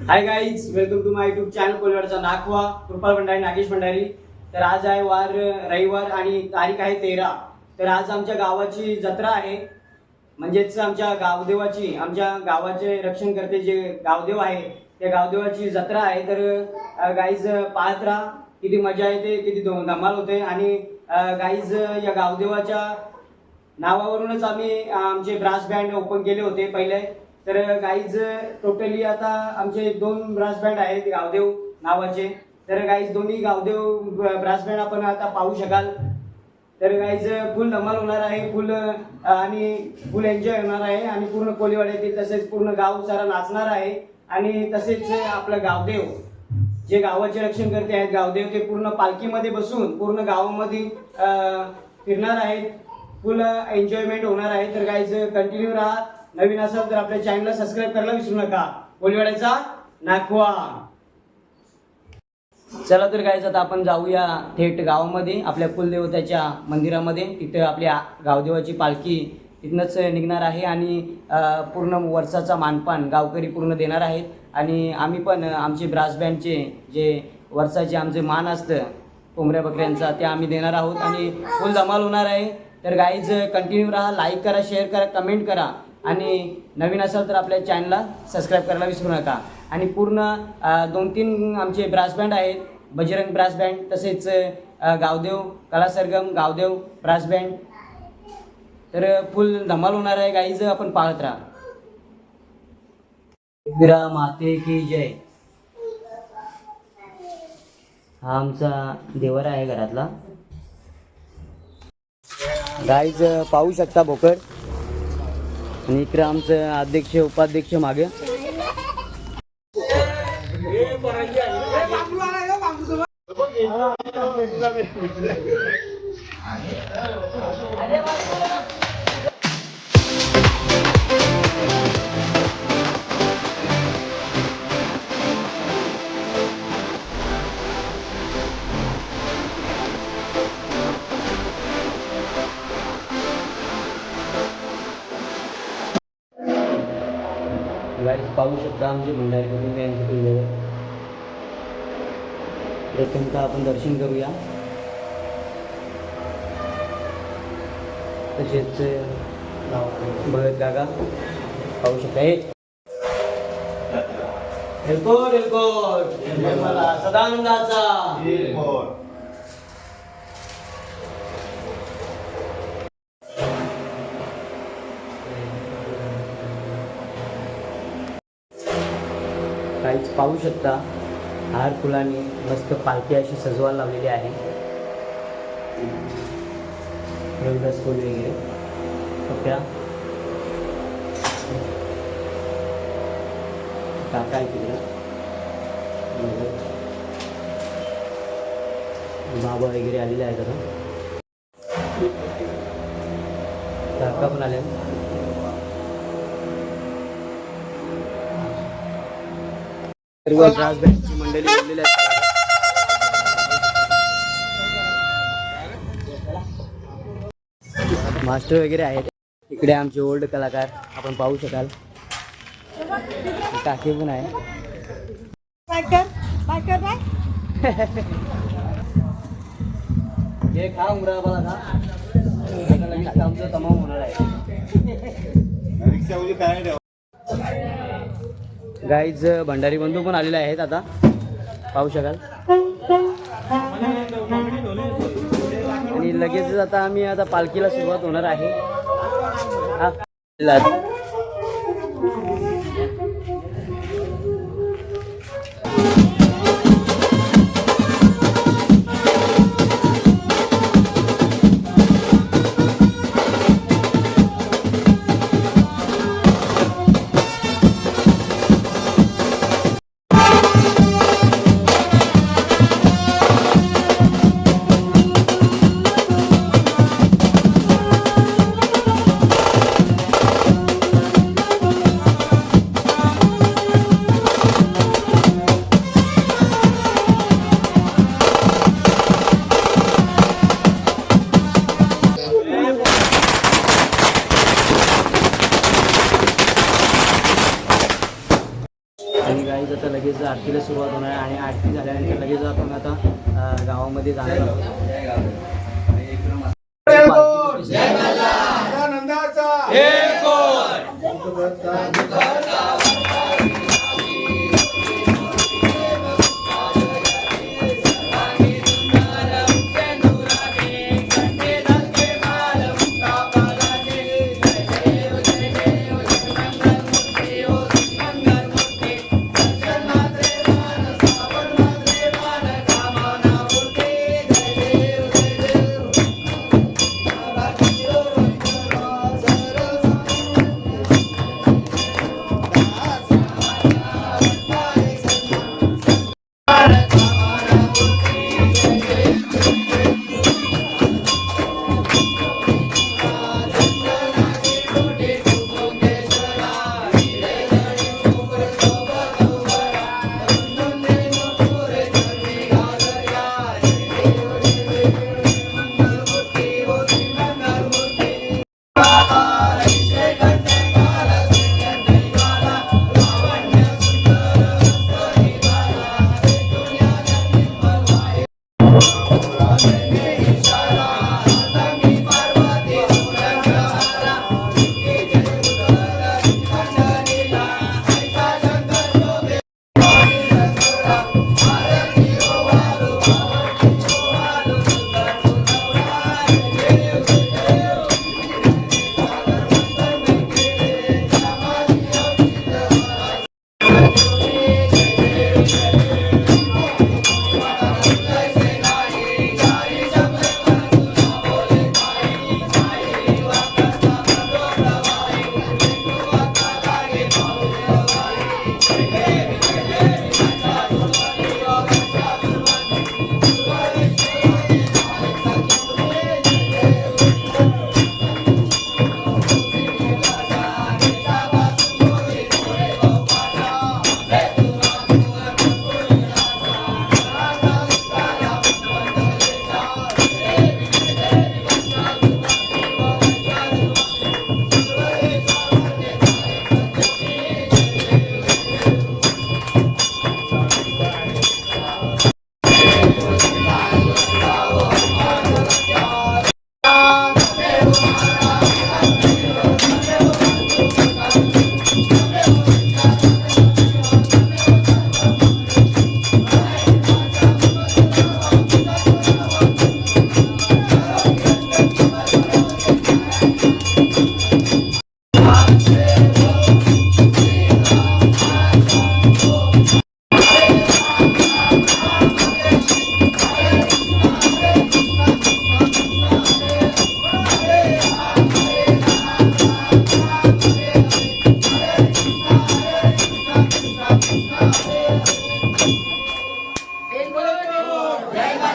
High guys, welcome to my YouTube channel कोलवाडचा नाखवा कृपाल भंडारी नागेश भंडारी। तर आज आहे वार रविवार आणि तारीख आहे 13। तर आज आमच्या गावाची जत्रा आहे, म्हणजेच आमच्या गावदेवाची, आमच्या गावाचे रक्षण करते जे गावदेव आहे त्या गावदेवाची जत्रा आहे। तर गाईज पाहत राहा, किती मजा येते, किती धमाल होते। आणि गाईज या गावदेवाच्या नावावरूनच आम्ही आमचे ब्रास बँड ओपन केले होते पहिले। तर गाईज टोटली आता आमचे 2 ब्रास बँड आहेत गावदेव नावाचे। तर गाईज दोन्ही गावदेव ब्रास बँड आपण आता पाहू शकाल। तर गाईज फुल धमाल होणार आहे, फुल आणि फुल एन्जॉय होणार आहे आणि पूर्ण कोलीवाड्यातील तसेच पूर्ण गाव सारा नाचणार आहे। आणि तसेच आपलं गावदेव जे गावाचे रक्षण करते आहेत गावदेव, ते पूर्ण पालखीमध्ये बसून पूर्ण गावामध्ये फिरणार आहेत, फुल एन्जॉयमेंट होणार आहे। तर गाईज कंटिन्यू राहा, नवीन असाल तर आपल्या चॅनलला सबस्क्राइब करायला विसरू नका। कोलीवाड्याचा नाखवा। चला तर गाईज आता आपण जाऊया थेट गावामध्ये, आपल्या कुलदेवताच्या मंदिरामध्ये। तिथे आपल्या गावदेवाची पालखी तिथनंच निघणार आहे आणि पूर्ण वर्षाचा मानपान गावकरी पूर्ण देणार आहेत। आणि आम्ही पण आमचे ब्रास बँडचे जे वर्षाचे आमचे मान असतं कोंबड्या बकऱ्यांचा, ते आम्ही देणार आहोत आणि फुल धमाल होणार आहे। तर गाईज कंटिन्यू राहा, लाईक करा, शेअर करा, कमेंट करा आणि नवीन असाल तर आपल्या चॅनलला सबस्क्राइब करायला विसरू नका। आणि पूर्ण 2-3 आमचे ब्रास बँड आहेत, बजरंग ब्रास बँड, तसेच गावदेव कला सरगम, गावदेव ब्रास बँड। तर फुल धमाल होणार आहे गाईज, आपण पाहत राहा। विरा माते की जय। हा आमचा देवर आहे घरातला। गाईज पाहू शकता बोकड, आणि इकडे आमचं अध्यक्ष उपाध्यक्ष मागे। गाईज पाहू शकता आमचे भंडारी कुटुंब यांचे किल्ल्यावर। प्रथमतः आपण दर्शन करूया, तसेच भगत काका पाहू शकता। एलकोट एलकोट निर्मला सदानंदाचा। काहीच पाहू शकता, हार फुलांनी मस्त पालखी अशी सजवायला लावलेली आहे। रंगस फुल वगैरे कप्या काका आहे तिकडं, बाबा वगैरे आलेले आहेत आता, काका पण आले। सर्व ब्रास बँडची मंडळी बोललेली आहेत। मास्टर वगैरे आहेत इकडे, आमचे ओल्ड कलाकार आपण पाहू शकाल। काकी पण आहे। हे खा उमरा मला खा, आमचं तमाम होणार आहे। गाईज भंडारी बंधू पण आलेले आहेत आता, पाहू शकाल। आणि लगेच आता आम्ही आता पालखीला सुरुवात होणार आहे। गाईज आता लगेच आरतीला सुरुवात होणार आहे आणि आरती झाल्यानंतर लगेच आपण आता गावामध्ये जाणार आहोत.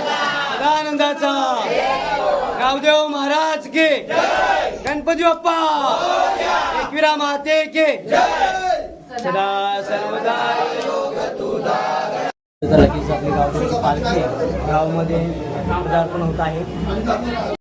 आनंदाचा गावदेव महाराज के गणपती बाप्पा एकविरा माते के सदा सर्वदा लगेच आपली गावची पालखी गावामध्ये पदार्पण होत आहे.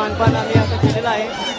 मानपान आम्ही आता केलेलं आहे.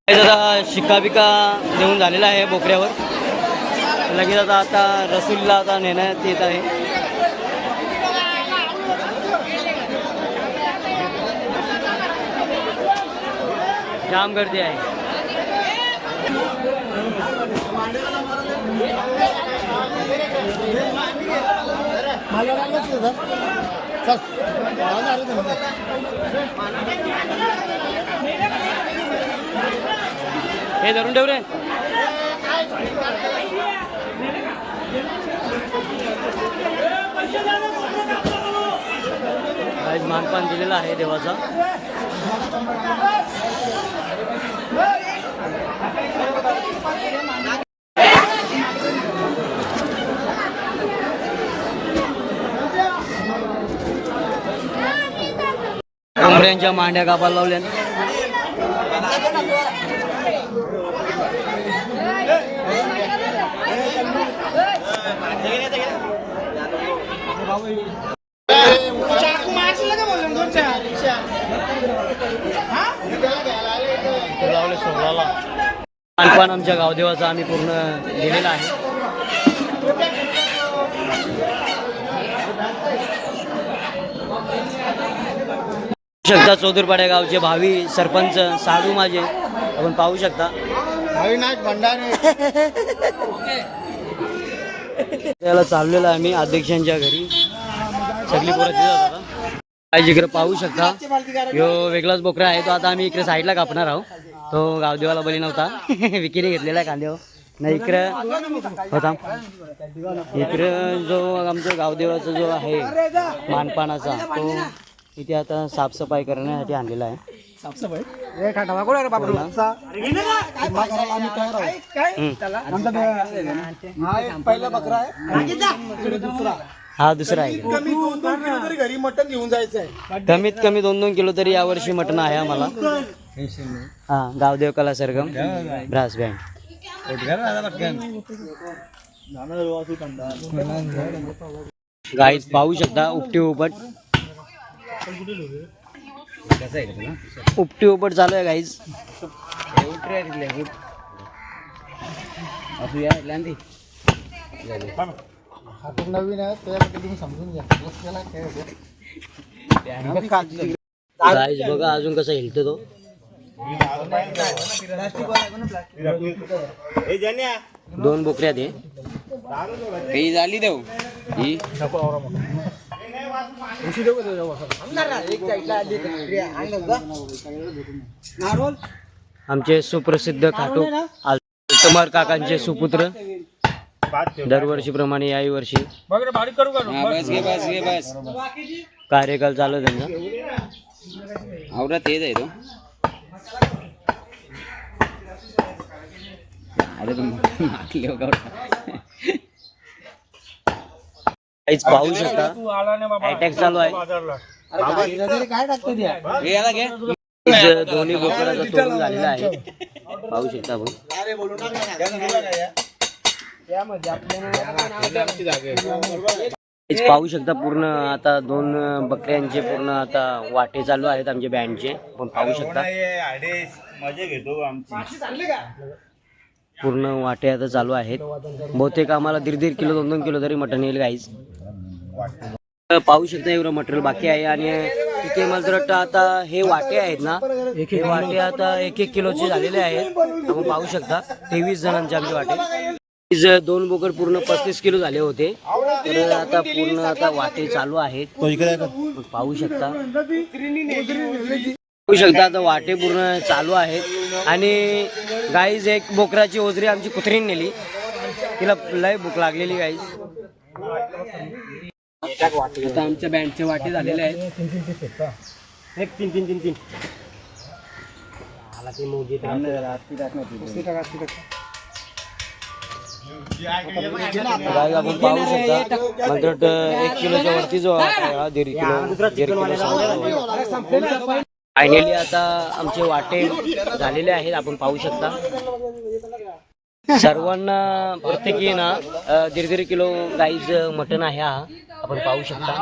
आता शिक्का बिका देऊन झालेला आहे बोकड्यावर. लगेच आता रसूलला आता नेण्यात येत आहे. जाम गर्दी आहे. हे धरून ठेव रे. आज मानपान दिलेला आहे देवाचा. कोंबड्यांच्या मांड्या कापायला लावल्या. मानपान आमच्या गावदेवाचा आम्ही पूर्ण दिलेला आहे. शकता चौदुरपाड्या गावचे भावी सरपंच साडू माझे आपण पाहू शकता. त्याला चाललेलं आहे आम्ही अध्यक्षांच्या घरी. सगळी पोरं तिथं होता. इकडे पाहू शकता यो वेगळाच बोकरा आहे. तो आता आम्ही इकडे साईडला कापणार आहोत. तो गावदेवाला बली नव्हता. विकीने घेतलेला आहे कांद्यावर. नाही इकडं होता. इकडं जो आमचा गावदेवाचा जो आहे मानपानाचा तो इथे आता साफसफाई करण्यासाठी आणलेला आहे. हा दुसरा आहे. घरी मटण घेऊन जायचं आहे. कमीत कमी 2-2 किलो तरी यावर्षी मटण आहे आम्हाला. हा गावदेव कला सरगम ब्रास बँड. गाईज पाहू शकता उपटी उपट. उपटी उपट चालू आहे गाईज. नवीन आहे त्याबद्दल तुम्ही समजून घ्या. गाईज बघा अजून कसा हिलतो तो. दोन बोकऱ्या ते काही झाली देऊ ही. आमचे सुप्रसिद्ध खाटू अलतमार काकांचे सुपुत्र दरवर्षीप्रमाणे याही वर्षी कार्यकाल चालू त्यांचा. आवडत हेच आहे तो. पाहू शकता अटॅक चालू आहे. दोन्ही बोकडाचा तोडून झालेला आहे. पाहू शकता आपण. पाहू शकता पूर्ण आता 2 बकऱ्यांचे पूर्ण आता वाटे चालू आहेत आमचे बँडचे. पण पाहू शकता मजा घेतो आमची. पूर्ण वाटे आता चालू आहेत. बहुतेक आम्हाला 1.5 किलो 2-2 किलो तरी मटण येईल गाईज. पाहू शकता एवढं मटेरियल बाकी आहे. आणि तिथे मला तर वाटतं आता हे वाटे आहेत ना, हे वाटे आता 1-1 किलोचे झालेले आहेत. आपण पाहू शकता 23 जणांचे आमचे वाटे. 2 बोकड पूर्ण 35 किलो झाले होते. तर आता पूर्ण आता वाटे चालू आहेत. पाहू शकता आता वाटे पूर्ण चालू आहेत. आणि गाईज एक बोकराची ओजरी आमची कुत्रीने नेली. तिला लय भूक लागलेली गाईज. आता आमच्या बँडचे वाटे झालेले आहेत. एक 3 आला ते मोदी गाईज आपण पाहू शकता. म्हणजे 1 किलोच्या वरती जो आहे 1.5 किलो. फायनली आता आमचे वाटे झालेले आहेत. आपण पाहू शकता सर्वांना प्रत्येकी ना 1.5 किलो गाईज मटण आहे. हा आपण पाहू शकता.